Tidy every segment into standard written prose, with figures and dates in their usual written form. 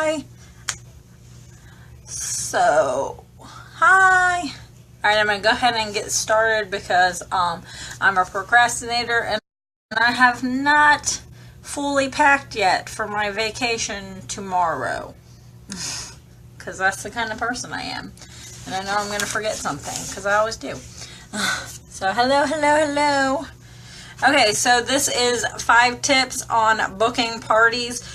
hi. So, hi. Alright, I'm going to go ahead and get started because I'm a procrastinator and I have not fully packed yet for my vacation tomorrow. Because that's the kind of person I am. And I know I'm going to forget something because I always do. So, hello. Okay, so this is 5 tips on booking parties.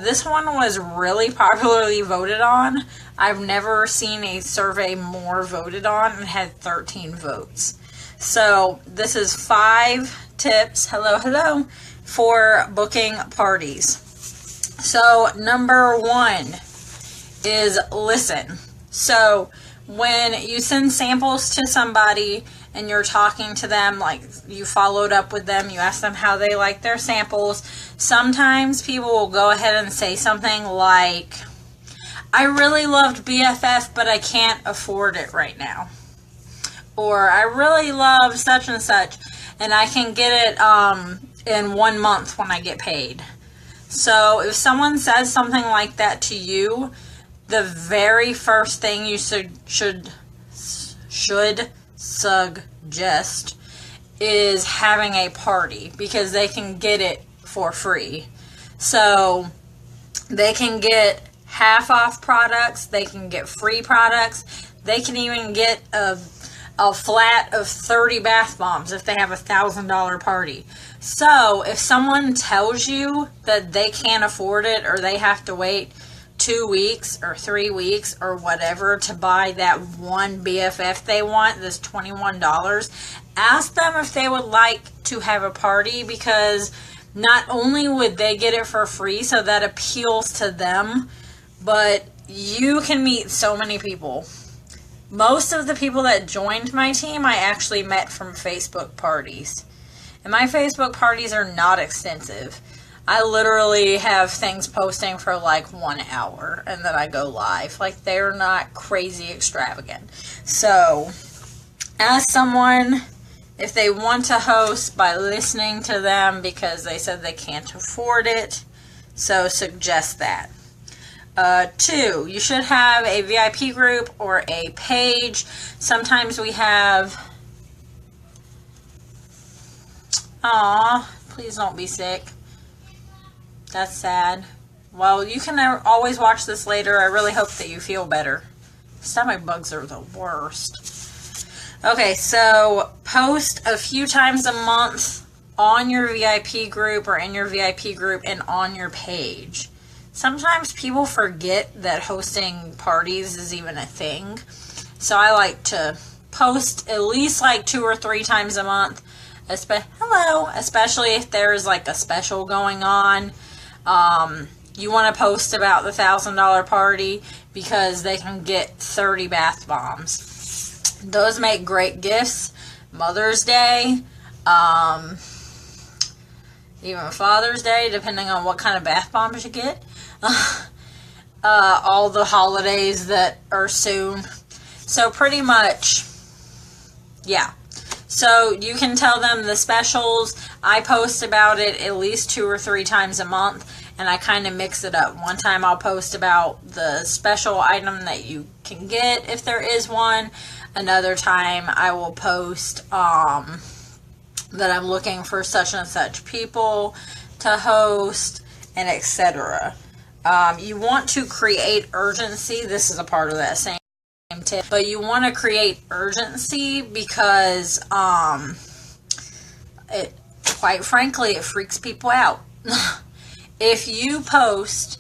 This one was really popularly voted on. I've never seen a survey more voted on and had 13 votes. So this is 5 tips, hello, for booking parties. So number 1 is listen. So when you send samples to somebody and you're talking to them, like you followed up with them, you ask them how they like their samples, sometimes people will go ahead and say something like, I really loved BFF, but I can't afford it right now. Or I really love such and such, and I can get it in 1 month when I get paid. So if someone says something like that to you, the very first thing you should suggest is having a party, because they can get it for free. So they can get half off products, they can get free products, they can even get a flat of 30 bath bombs if they have a $1,000 party. So if someone tells you that they can't afford it, or they have to wait 2 weeks or 3 weeks or whatever to buy that one BFF they want, this $21, ask them if they would like to have a party, because not only would they get it for free, so that appeals to them, but you can meet so many people. Most of the people that joined my team I actually met from Facebook parties. And my Facebook parties are not extensive. I literally have things posting for like 1 hour and then I go live. Like, they're not crazy extravagant. So ask someone if they want to host by listening to them, because they said they can't afford it. So suggest that. 2, you should have a VIP group or a page. Sometimes we have... Aw, please don't be sick. That's sad. Well, you can always watch this later. I really hope that you feel better. Stomach bugs are the worst. Okay, so post a few times a month on your VIP group or in your VIP group and on your page. Sometimes people forget that hosting parties is even a thing. So I like to post at least like 2 or 3 times a month. Especially if there's like a special going on. You want to post about the $1,000 party, because they can get 30 bath bombs. Those make great gifts. Mother's Day, even Father's Day, depending on what kind of bath bombs you get. All the holidays that are soon. So pretty much, yeah. So you can tell them the specials. I post about it at least 2 or 3 times a month, and I kind of mix it up. One time I'll post about the special item that you can get if there is one. Another time I will post that I'm looking for such and such people to host, and etc. You want to create urgency. This is a part of that same tip, but you want to create urgency because it, quite frankly, it freaks people out. If you post,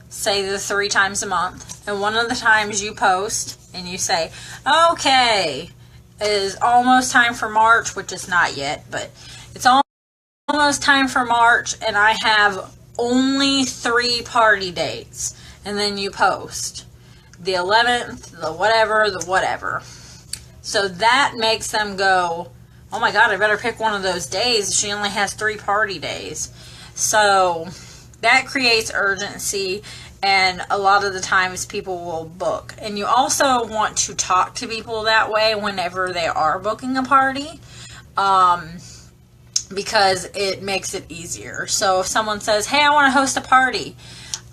say, the 3 times a month, and one of the times you post and you say, okay, it is almost time for March, which is not yet, but it's almost time for March, and I have only 3 party dates, and then you post the 11th, the whatever. So that makes them go, oh my god, I better pick one of those days. She only has 3 party days. So that creates urgency, and a lot of the times people will book. And you also want to talk to people that way whenever they are booking a party, because it makes it easier. So if someone says, hey, I want to host a party,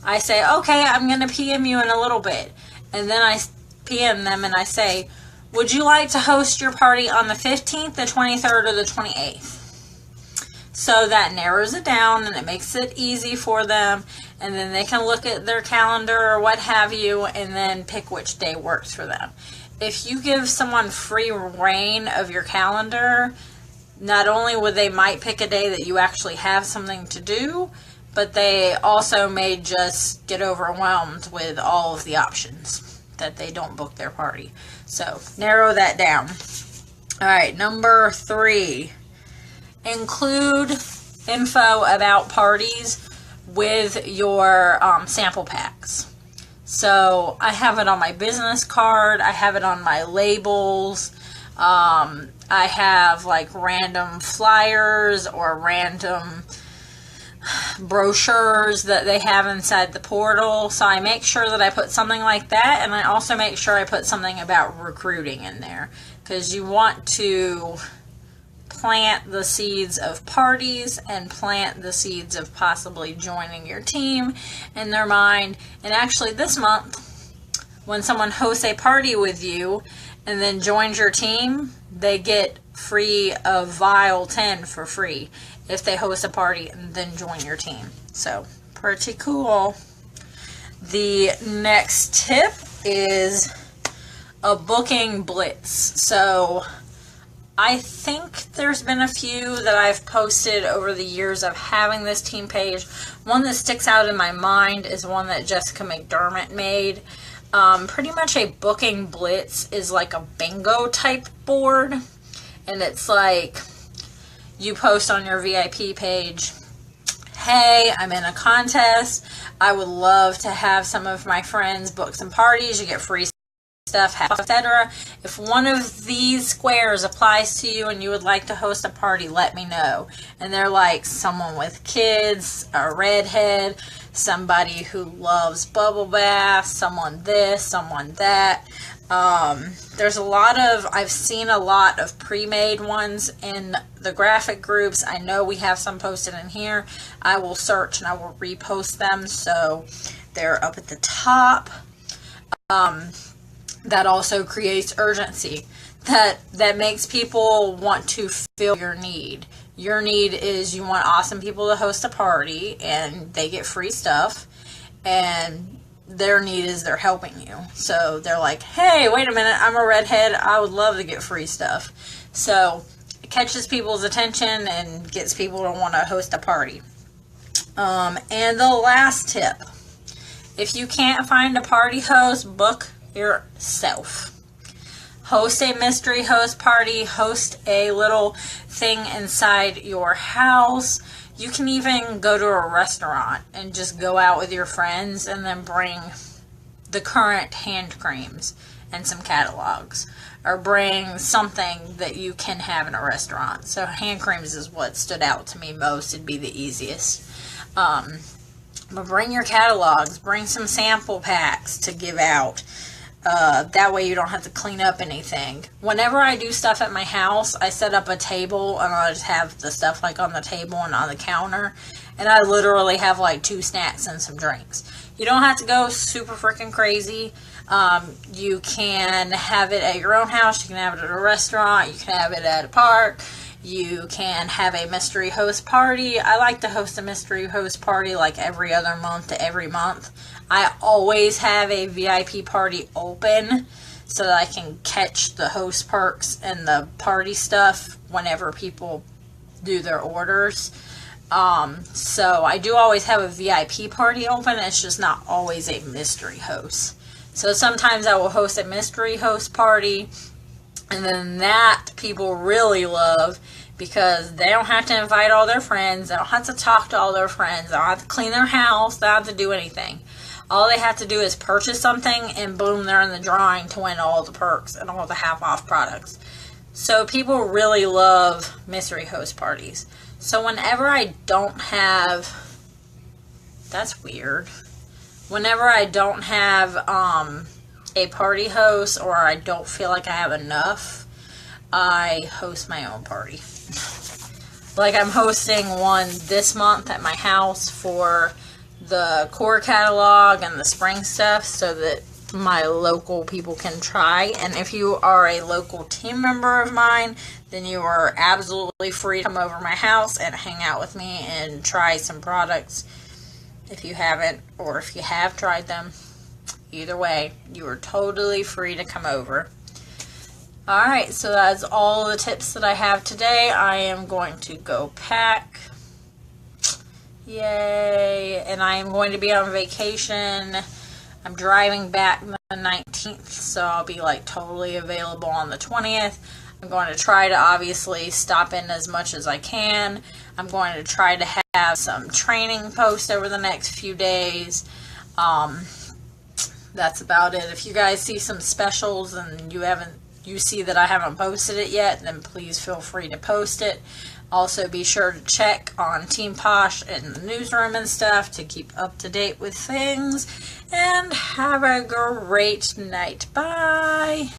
I say, okay, I'm going to PM you in a little bit. And then I PM them and I say, would you like to host your party on the 15th, the 23rd, or the 28th? So that narrows it down and it makes it easy for them. And then they can look at their calendar or what have you and then pick which day works for them. If you give someone free reign of your calendar, not only would they might pick a day that you actually have something to do, but they also may just get overwhelmed with all of the options that they don't book their party. So narrow that down. All right, number 3, include info about parties with your sample packs. So I have it on my business card. I have it on my labels. I have like random flyers or random brochures that they have inside the portal. So I make sure that I put something like that, and I also make sure I put something about recruiting in there, because you want to plant the seeds of parties and plant the seeds of possibly joining your team in their mind. And actually this month, when someone hosts a party with you and then joins your team, they get free a Vial 10 for free if they host a party and then join your team. So pretty cool. The next tip is a booking blitz. So I think there's been a few that I've posted over the years of having this team page. One that sticks out in my mind is one that Jessica McDermott made. Pretty much a booking blitz is like a bingo type board, and it's like you post on your VIP page, hey, I'm in a contest. I would love to have some of my friends book some parties. You get free stuff, etc. If one of these squares applies to you and you would like to host a party, let me know. And they're like someone with kids, a redhead, somebody who loves bubble baths, someone this, someone that. There's a lot of, I've seen a lot of pre-made ones in the graphic groups. I know we have some posted in here. I will search and I will repost them so they're up at the top. That also creates urgency. That makes people want to fill your need. Your need is you want awesome people to host a party and they get free stuff, and their need is they're helping you. So they're like, hey, wait a minute, I'm a redhead, I would love to get free stuff. So it catches people's attention and gets people to want to host a party. And the last tip, if you can't find a party host, book yourself. Host a mystery host party, host a little thing inside your house. You can even go to a restaurant and just go out with your friends and then bring the current hand creams and some catalogs, or bring something that you can have in a restaurant. So hand creams is what stood out to me most. It'd be the easiest. But bring your catalogs, bring some sample packs to give out. That way you don't have to clean up anything. Whenever I do stuff at my house, I set up a table and I just have the stuff like on the table and on the counter. And I literally have like 2 snacks and some drinks. You don't have to go super freaking crazy. You can have it at your own house. You can have it at a restaurant. You can have it at a park. You can have a mystery host party. I like to host a mystery host party like every other month to every month. I always have a VIP party open so that I can catch the host perks and the party stuff whenever people do their orders. So I do always have a VIP party open. It's just not always a mystery host. So sometimes I will host a mystery host party, and then that people really love because they don't have to invite all their friends. They don't have to talk to all their friends. They don't have to clean their house. They don't have to do anything. All they have to do is purchase something, and boom, they're in the drawing to win all the perks and all the half-off products. So people really love mystery host parties. So whenever I don't have... That's weird. Whenever I don't have a party host, or I don't feel like I have enough, I host my own party. Like I'm hosting one this month at my house for the core catalog and the spring stuff so that my local people can try. And if you are a local team member of mine, then you are absolutely free to come over my house and hang out with me and try some products if you haven't, or if you have tried them. Either way, you are totally free to come over. Alright, so that's all the tips that I have today. I am going to go pack. Yay! And I am going to be on vacation. I'm driving back the 19th, so I'll be like totally available on the 20th. I'm going to try to obviously stop in as much as I can. I'm going to try to have some training posts over the next few days. That's about it. If you guys see some specials and you see that I haven't posted it yet, then please feel free to post it. Also, be sure to check on Team Posh and the newsroom and stuff to keep up to date with things. And have a great night. Bye.